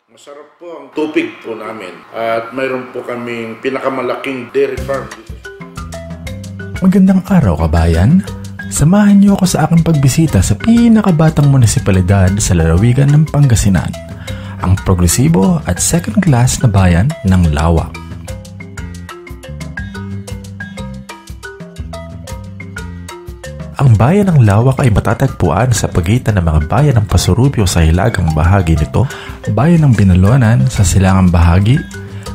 Masarap po ang tubig po namin at mayroon po kaming pinakamalaking dairy farm dito. Magandang araw kabayan! Samahan niyo ako sa aking pagbisita sa pinakabatang munisipalidad sa lalawigan ng Pangasinan, ang progresibo at second class na bayan ng Lawak. Ang bayan ng Lawak ay matatagpuan sa pagitan ng mga bayan ng Pasurubio sa hilagang bahagi nito, bayan ng Binalonan sa silangang bahagi,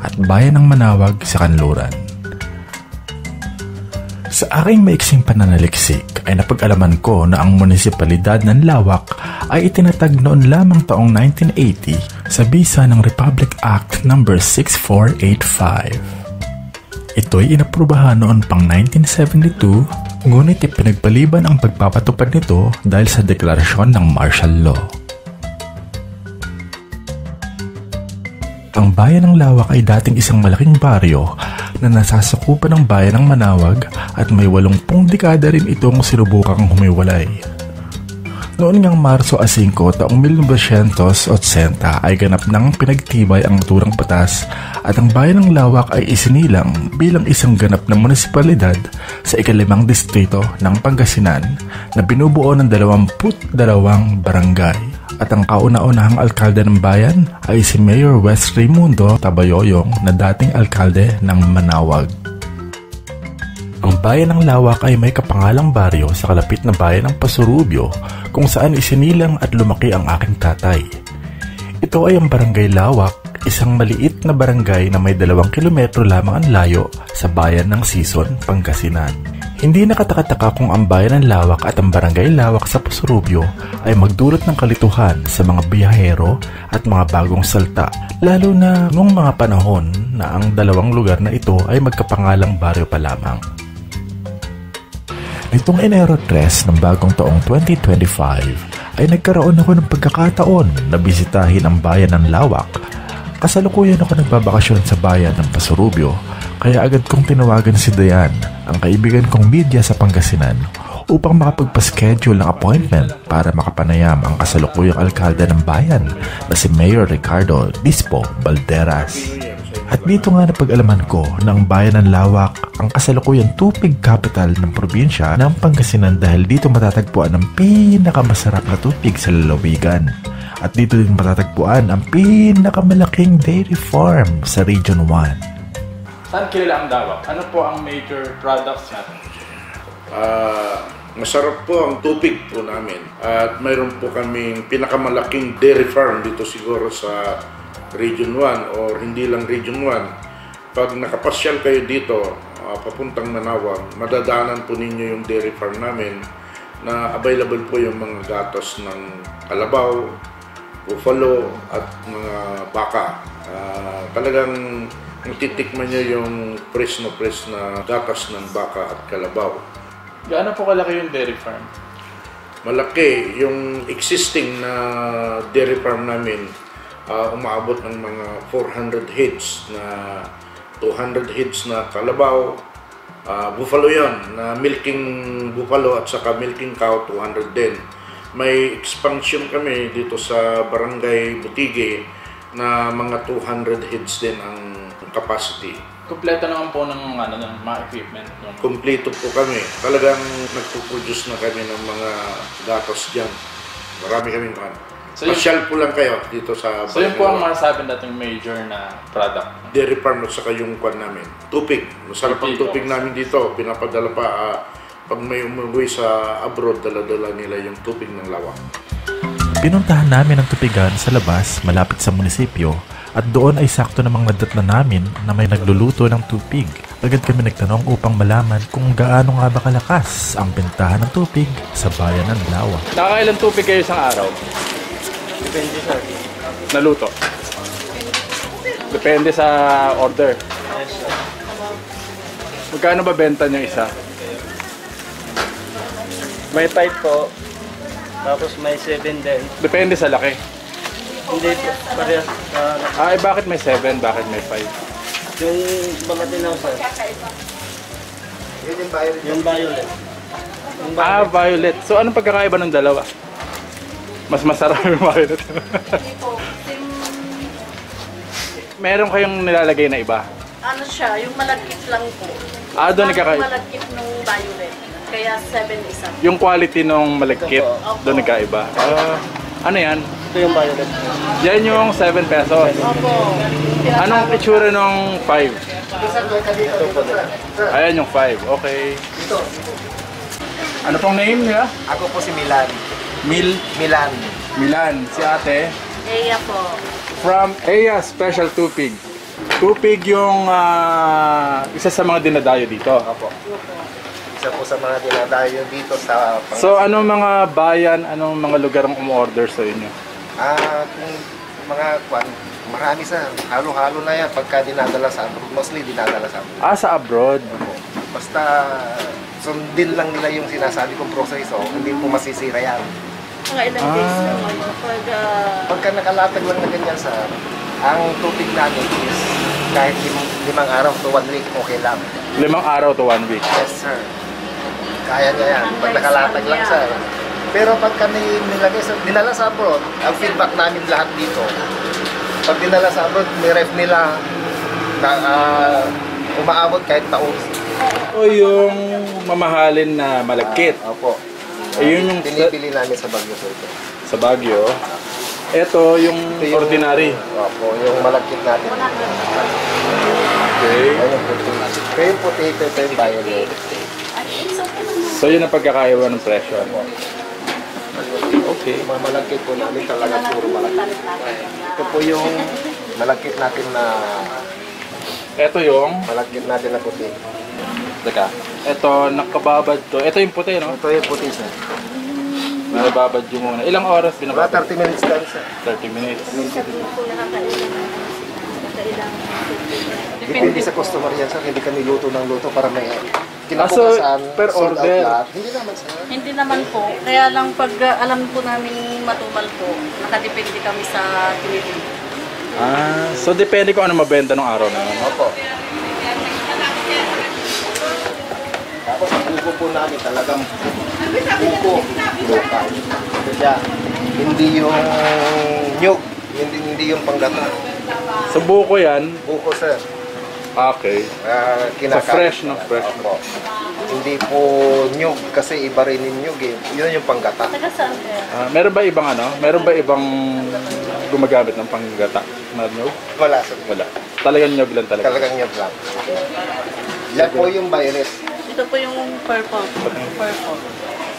at bayan ng Manawag sa kanluran. Sa aking maiksing pananaliksik ay napag-alaman ko na ang munisipalidad ng Lawak ay itinatag noon lamang taong 1980 sa bisa ng Republic Act No. 6485. Ito'y inaprubahan noon pang 1972, ngunit ipinagpaliban ang pagpapatupad nito dahil sa deklarasyon ng martial law. Ang bayan ng Lawak ay dating isang malaking baryo na nasasakupan ng bayan ng Manawag at may 80 dekada rin itong sinubukang humiwalay. Noon ngang Marso 5 taong 1980 ay ganap nang pinagtibay ang naturang batas at ang bayan ng Lawak ay isinilang bilang isang ganap na munisipalidad sa ika-5 distrito ng Pangasinan na binubuo ng 22 barangay. At ang kauna-unahang alkalde ng bayan ay si Mayor Wes Raimundo Tabayoyong na dating alkalde ng Manawag. Ang bayan ng Lawak ay may kapangalang baryo sa kalapit na bayan ng Pasurubio kung saan isinilang at lumaki ang aking tatay. Ito ay ang Barangay Lawak, isang maliit na barangay na may 2 kilometro lamang ang layo sa bayan ng Sison, Pangasinan. Hindi nakataka-taka kung ang bayan ng Lawak at ang Barangay Lawak sa Pasurubio ay magdulot ng kalituhan sa mga biyahero at mga bagong salta, lalo na noong mga panahon na ang dalawang lugar na ito ay magkapangalang baryo pa lamang. Nitong Enero 3 ng bagong taong 2025 ay nagkaroon ako ng pagkakataon na bisitahin ang bayan ng Lawak. Kasalukuyan ako nagbabakasyon sa bayan ng Pasurubio, kaya agad kong tinawagan si Dayan, ang kaibigan kong media sa Pangasinan, upang makapagpa-schedule ng appointment para makapanayam ang kasalukuyang alkalde ng bayan na si Mayor Ricardo Dispo Balderas. At dito nga napag-alaman ko na ang bayan ng Lawak ang kasalukuyang tubig capital ng probinsya ng Pangasinan dahil dito matatagpuan ang pinakamasarap na tubig sa lalawigan. At dito din matatagpuan ang pinakamalaking dairy farm sa Region 1. Saan kilala ang Lawak? Ano po ang major products natin? Masarap po ang tubig po namin at mayroon po kaming pinakamalaking dairy farm dito siguro sa Region 1 or hindi lang Region 1. Pag nakapasyal kayo dito, papuntang Manawag, madadaanan po ninyo yung dairy farm namin na available po yung mga gatos ng kalabaw, buffalo at mga baka. Talagang matitikman nyo yung fresh na gatas ng baka at kalabaw. Gaano po kalaki yung dairy farm? Malaki. Yung existing na dairy farm namin, umaabot ng mga 400 heads na 200 heads na kalabaw, buffalo yon na milking buffalo at saka milking cow 200 din. May expansion kami dito sa Barangay Butige na mga 200 heads din ang capacity. Kompleto naman po ng mga equipment. Kompleto po kami. Talagang nagpo-produce na kami ng mga gatos dyan. Marami kami So pasyal po lang kayo dito sa... So yun po ang masasabi nating major na product? Dairy farm at saka yung kwan namin. Tupig. Masarap ang tupig namin dito. Pinapadala pa pag may umuwi sa abroad, dala-dala nila yung tupig ng Lawak. Pinuntahan namin ang tupigan sa labas malapit sa munisipyo at doon ay sakto namang nadatnan namin na may nagluluto ng tupig. Agad kami nagtanong upang malaman kung gaano nga ba kalakas ang bentahan ng tupig sa bayan ng Lawak. Nakakailan tupig kayo isang araw? Depende sir. Naluto? Depende sa order. Yes sir. Magkano ba benta niyo isa? May 5 po. Tapos may 7 din. Depende sa laki. Hindi po. Parehas. Bakit may 7? Bakit may 5? Yung mga tinaw sir. Yung violet. Violet. So anong pagkakaiba ng dalawa? Mas masarap yung violet. meron kayong nilalagay na iba? Ano siya, yung malagkit lang po. Doon Parang nagkakaiba. malagkit nung violet. Kaya 7 isa. Yung quality nung malagkit, Opo. doon nagkaiba. Ano yan? Ito yung violet. Yan yung 7 pesos. Opo. Anong itsura nung 5? Ito po din. Ayan yung 5. Okay. Ano pong name niya? Ako po si Milan. Milan. Milan. Si ate? Eya po. From Eya Special Tupig. Tupig yung isa sa mga dinadayo dito. Opo. Isa po sa mga dinadayo dito sa So anong mga bayan, anong mga lugar ang umorder sa inyo? kung mga kwan, marami sa halo-halo na yan pagka dinadala sa abroad. Mostly dinadala sa abroad. Sa abroad. Basta sundin lang nila yung sinasabi kong proseso, hindi po masisira yan. Mga ilang days lang ano. Pagka nakalatag lang na ganyan sa ang tubig namin is kahit 5 araw to 1 week, okay lang. 5 araw to 1 week. Yes, sir. Kaya niya yan. Pag nakalatag lang, sir. Pero pagka nilagay sa, dinala sa abroad, ang feedback namin lahat dito, pag dinala sa abroad, may ref nila na umaabot kahit taon. O yung mamahalin na malagkit. Opo. Ayun yung Pinipili namin sa Baguio, sir. sa Baguio. Ito yung Ito yung- ordinary. Opo, yung malagkit natin. Okay. Ayun yung puti natin. Kaya yung puti, ito yung violet. So yun ang pagkakaiba ng presyo. Okay. Yung mga malagkit po namin talaga puro malagkit. Ito po yung malagkit natin na Ito yung, puti. teka, ito nakababad to. Ito yung puti, no? Ito yung puti, sir. Nakababad yung muna. Ilang oras Mga binababad? 30 minutes lang, sir. 30 minutes. Depende sa customer yan, sir. Hindi kami luto ng luto para may So, kinabukasan, per sold out order. lahat. Hindi naman, sir. Hindi naman po. Kaya lang pag alam po namin matumal po, nakadepende kami sa tinitid. So depende kung ano mabenta ng araw na yun. Opo. Tapos ang buko po namin talagang buko local. Kaya hindi yung nyug, hindi yung panggata. Sa buko yan, Buko, sir. okay. Kinakain. So fresh, no? Fresh. Opo. Hindi po nyug kasi iba rin yung nyug eh. Yun yung panggata. Taga saan kaya? Meron ba ibang ano? Meron ba ibang gumagamit ng panggata na nyog? Wala, sir. Wala. Talagang nyog lang talaga. Talagang nyug lang. Yan po yung violet. Ito po yung purple. Purple.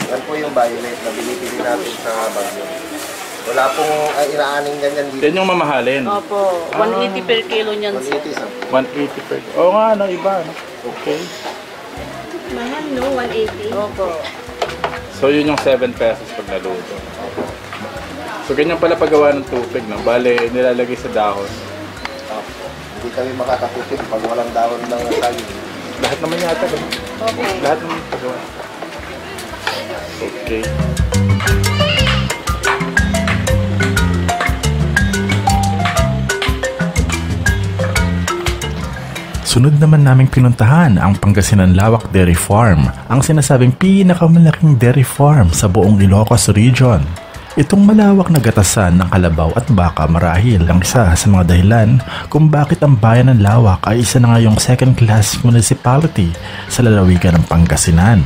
Yan po yung violet na binibili natin sa Baguio. Wala pong inaaning ganyan dito. Yan yung mamahalin. Opo. 180 per kilo niyan sir. 180, sir. 180 per. Oo nga, no, iba. No? Okay. Mahal no, 180. Opo. So yun yung 7 pesos pag naluto. So ganyan pala paggawa ng tubig, no? Bale, nilalagay sa dahon. Hindi kami makakatupid pag walang dahon ng saging. Lahat naman yata, no? Okay. Lahat naman paggawa. Okay. Sunod naman naming pinuntahan ang Pangasinan Lawak Dairy Farm, ang sinasabing pinakamalaking dairy farm sa buong Ilocos Region. Itong malawak na gatasan ng kalabaw at baka marahil ang isa sa mga dahilan kung bakit ang bayan ng Lawak ay isa na ngayong second-class municipality sa lalawigan ng Pangasinan.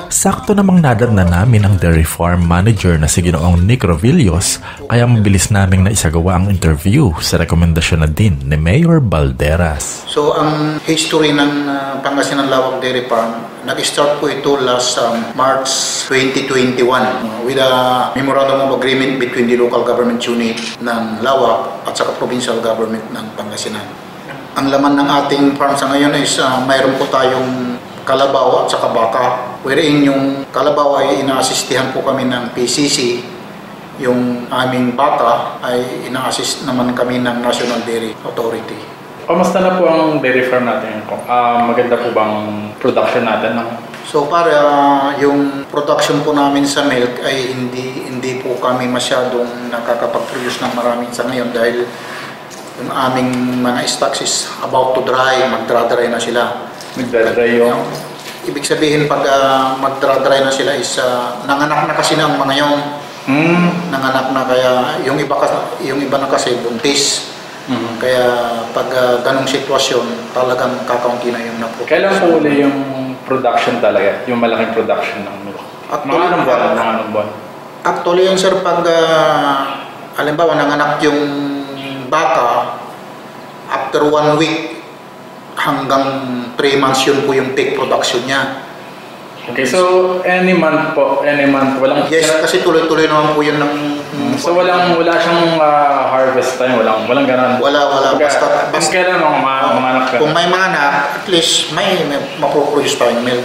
Sakto namang nadatnan namin ang dairy farm manager na si Ginoong Nick Rovillos, kaya mabilis naming naisagawa ang interview sa rekomendasyon na din ni Mayor Balderas. So ang history ng Pangasinan Lawak Dairy Farm, nag-start po ito last March 2021 with a memorandum of agreement between the local government unit ng Lawak at saka provincial government ng Pangasinan. Ang laman ng ating farm sa ngayon is mayroon po tayong kalabaw at saka baka, wherein yung kalabaw ay ina-assistihan po kami ng PCC, yung aming baka ay ina-assist naman kami ng National Dairy Authority. Kamusta na po ang dairy farm natin? Maganda po bang production natin? So para yung production po namin sa milk ay hindi po kami masyadong nakakapag-produce ng maraming sa ngayon dahil yung aming mga stocks is about to dry, magdra-dry na sila. Magdadry yung... Ibig sabihin pag magdra-dry na sila is nanganak na kasi na ang mga yung nanganak na, kaya yung iba na kasi buntis. Kaya pag ganong sitwasyon, talagang kakaunti na yung napo. Kailan po uli yung production talaga? Yung malaking production ng milk? Mga anong buwan? Mga anong buwan? Actually yan sir, pag halimbawa nanganak yung baka, after 1 week hanggang 3 months yun po yung peak production niya. Okay, so any month po, walang... Yes, kasi tuloy-tuloy naman po yun ng... So wala siyang harvest time, walang ganun. Wala. Basta kailan mga anak ka? kung may mga anak, at least may mapoproduce tayong milk.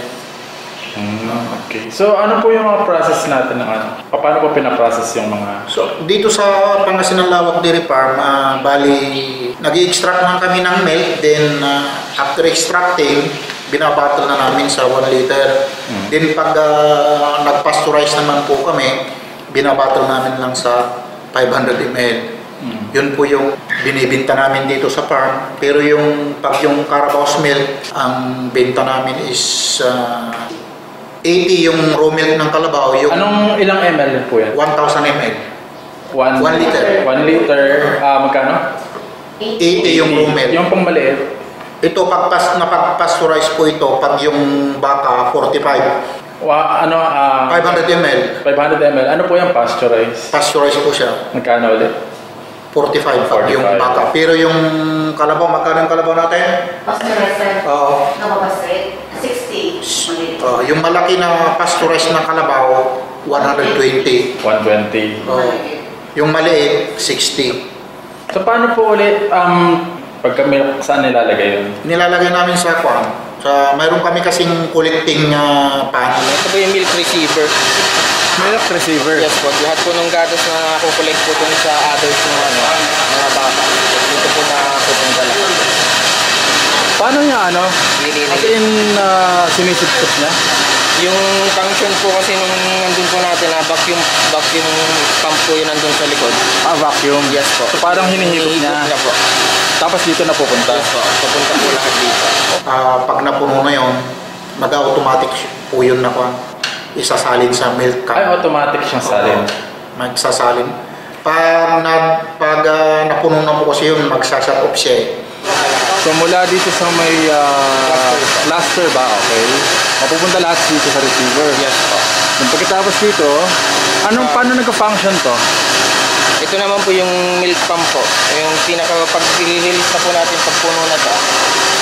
Okay. So ano po yung mga process natin ng ano? Paano po pinaprocess yung mga... So, dito sa Pangasinan Lawak Dairy Farm, bali, nag-i-extract lang kami ng milk, then after extracting, binabattle na namin sa 1 liter. Then pag nag-pasteurize naman po kami, binabattle namin lang sa 500 ml. Yun po yung binibinta namin dito sa farm. Pero pag yung Carabao's milk, ang benta namin is 80 yung raw milk ng Calabao. Anong ilang ml po yan? 1,000 ml. 1 liter. 1 liter, magkano? 80 yung raw milk. Yung pang maliit? Ito, napag-pasteurize po ito pag yung baka 45. 500 ml. 500 ml. Ano po yung pasteurize? Pasteurize po siya. Magkano ulit? 45 pag yung baka. Pero yung Calabao, magkano yung Calabao natin? Pasteurizer. Oo. Nakapasrit. 60. Yung malaki na pasteurize na Calabao, 120. 120. Yung maliit, 60. So paano po ulit, pagka milk, saan nilalagay yun? Nilalagay namin sa kwan. Mayroon kami kasing collecting pan. Ito po yung milk receiver. Milk receiver? Yes po. Lahat po ng gatas na kukolekt po dun sa adults ng mga baka. Dito po na pupunta lang. Paano niya As in, sinisip-sip niya? Yung function po kasi nung nandun po natin vacuum pump po yun nandun sa likod. Vacuum? Yes po. So parang hinihigop niya? Na po. Tapos dito na pupunta? Yes po. Pupunta po lahat dito. Pag napuno na yun, mag-automatic po yun na kwan. Isasalin sa milk can. Ay, automatic siyang salin? Magsasalin. Pag napuno na po kasi yun, magsa-shut off siya eh. So mula dito sa may cluster ba? Okay. Mapupunta lahat dito sa receiver? Yes po. Nung pagkatapos dito, paano nag-function to? Ito naman po yung milk pump po. Yung pag-release na po natin pag puno na to.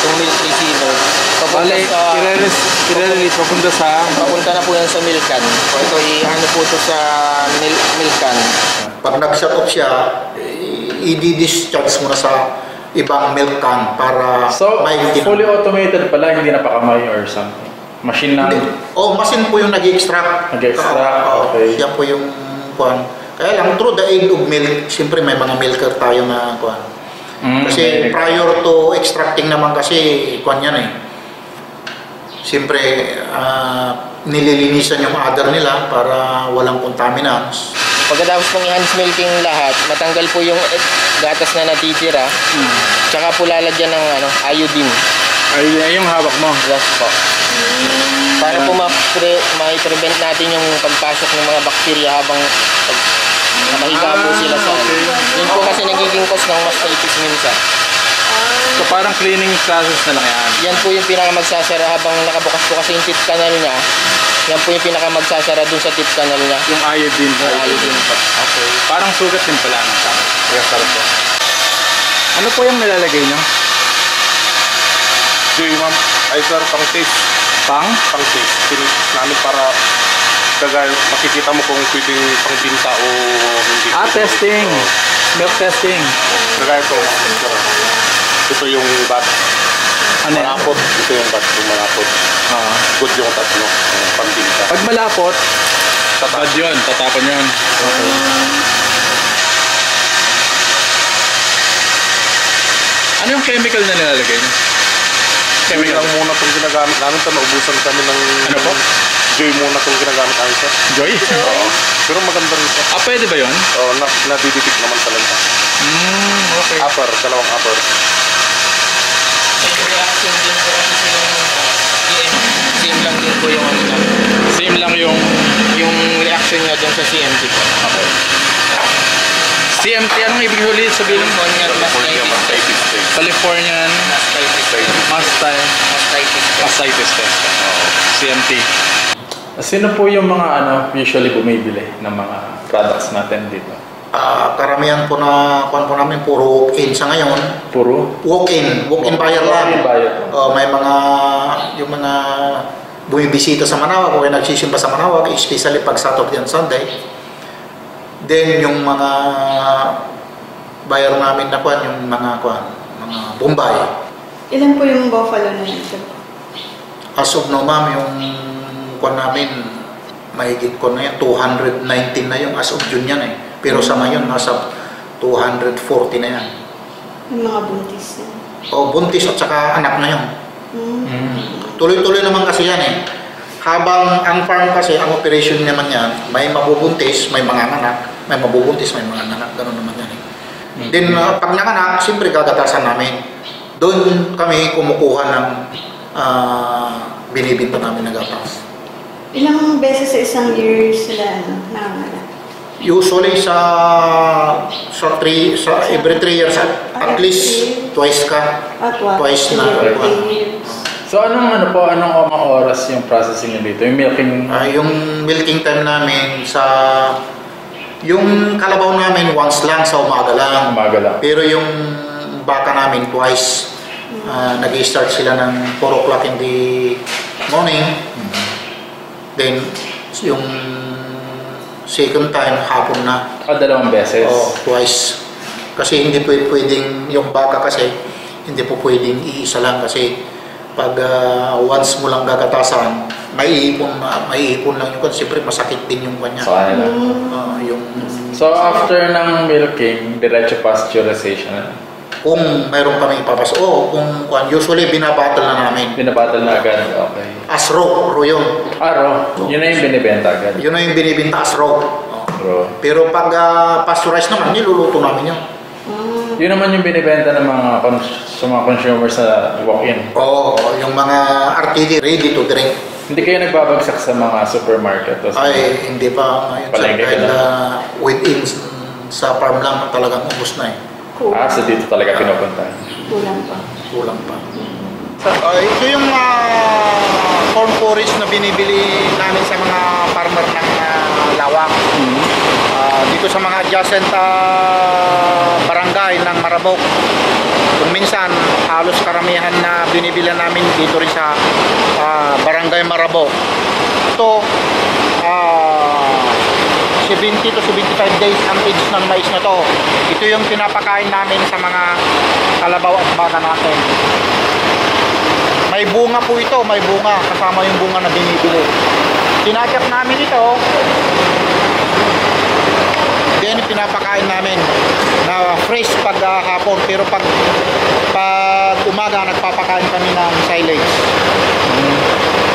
Yung milk receiver. I-release papunta na po yan sa milk can. So ito i-ano po ito sa milk can. Pag nag-shut off siya, i-discharge mo na sa ibang milk can para fully automated pala, hindi na pakamay or something? Machine lang? Machine po yung nag-extract. Okay. Siya po yung kwan. Kaya lang, through the aid of milk, siyempre may mga milker tayo na kwan. Kasi prior to extracting naman kasi kwan yan eh. Siyempre, nililinisan yung udder nila para walang contaminants. Pagkatapos pong i-hands milking lahat, matanggal po yung gatas na natitira. Tsaka po lalagyan ng iodine. Ay, yung hawak mo? Yes po. Para po ma-prevent natin yung pagpasok ng mga bakterya habang nakahiga po sila sa Yun po kasi nagiging cause ng mastitis minsan. So parang cleaning process na lang yan? Yan po yung pinakamagsasara habang nakabukas po kasi yung tip canal niya. Yan po yung pinakamagsasara dun sa tip canal niya. Yung iodine? Yung iodine po. Okay. Parang sugat din pala ng tama. Kaya sarap po. Ano po yung nilalagay nyo? Joy, ma'am. Ay, sir, pang-taste. Pang-taste. Tinis namin para makikita mo kung pwedeng pang-binta o hindi. Testing. Milk testing. Kagaya ito. Ito yung bat. Malapot. Ito yung bat. Yung malapot. Good yung tatlo. Pang-binta. Pag malapot, tatapon yun. Tatapon yun. Okay. Ano yung chemical na nilalagay nyo? Joy lang muna itong ginagamit namin. Naubusan kami ng... Ano po? Joy muna itong ginagamit namin, sir. Joy? Oo. Pero maganda rin siya. Pwede ba yun? Oo, nadiditik naman talaga. Okay. Dalawang upper. Reaction din po kasi same lang din po yung Same lang yung reaction niya dun sa CMT po. Okay. CMT, anong ibig sabihin? Californian mastitis. Californian mastitis test. CMT. Sino po yung mga usually bumibili ng mga products natin dito? Karamihan po na kuan po namin puro walk-in sa ngayon. Puro? Walk-in buyer lang. May mga yung mga bumibisita sa Manawag o nagsisimba sa Manawag, especially pag Saturday and Sunday. Then yung mga buyer namin na kuan, yung mga Bombay. Ilan po yung buffalo na dito? As of now, ma'am, yung kuan namin, mahigit ko na yan, 219 na yung as of June yan eh. Pero sa ngayon, nasa 240 na yan. Yung mga buntis na? Buntis at saka anak na yun. Tuloy-tuloy naman kasi yan eh. Habang ang farm kasi, ang operation naman yan, may mabubuntis, may mga anak, may mabubuntis, may mga anak, gano'n naman yan eh. Then, pag nanganak, siyempre gagatasan namin. Doon kami kumukuha ng binibinta namin na gatas. Ilang beses sa isang year sila nanganganak? Usually every 3 years at least twice ka. Twice na. So anong mga oras yung processing nyo dito? Yung milking? Yung milking time namin yung kalabaw namin once lang sa umaga lang. Pero yung baka namin twice. Nag-i-start sila ng 4 o'clock in the morning. Then yung second time hapon na. Dalawang beses? Twice. Kasi hindi pwedeng yung baka kasi hindi po pwedeng iisa lang kasi pag once mo lang gagatasan, may ipon lang yung kan. Siyempre masakit din yung kanya. So after ng milking, diretso pasteurization? Kung mayroon kami ipapasok, usually binabattle na namin. Binabattle na agad, okay. As raw yun. Raw? Yun na yung binibenta agad? Yun na yung binibenta as raw. Pero pag pasteurized naman, niluluto namin yun. Yun naman yung binibenta ng mga consumers sa walk-in? Yung mga RTD, ready to drink. Hindi kayo nagbabagsak sa mga supermarket? Hindi pa ngayon. Dahil within sa farm lang talagang ubos na eh. So dito talaga pinupunta? Kulang pa. Ito yung corn porridge na binibili namin sa mga farmer ng Lawak. Dito sa mga adjacent barangay ng Marabok. Kung minsan, halos karamihan na binibili namin dito rin sa barangay Marabok. Ito, 70 to 75 days ang age ng mais na to. Ito yung pinapakain namin sa mga kalabaw at baka natin. May bunga po ito, may bunga kasama yung bunga na binibili. Tinatyak namin ito. Then pinapakain namin na fresh pag hapon, pero pag umaga nagpapakain kami ng silage.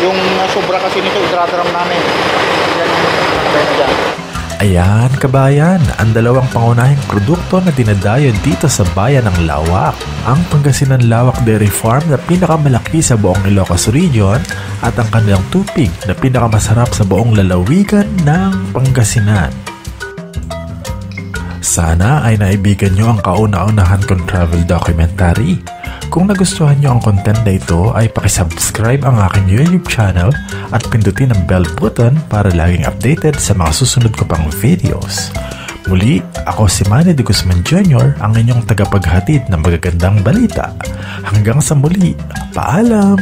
Yung sobra kasi nito idradram namin. Yan. Ayan kabayan, ang dalawang pangunahing produkto na dinadayo dito sa bayan ng Lawak. Ang Pangasinan Lawak Dairy Farm na pinakamalaki sa buong Ilocos Region at ang kanilang tupig na pinakamasarap sa buong lalawigan ng Pangasinan. Sana ay naibigan nyo ang kauna-unahan kong travel documentary. Kung nagustuhan nyo ang content na ito ay pakisubscribe ang aking YouTube channel at pindutin ang bell button para laging updated sa mga susunod ko pang videos. Muli, ako si Manny De Guzman Jr., ang inyong tagapaghatid ng magagandang balita. Hanggang sa muli, paalam!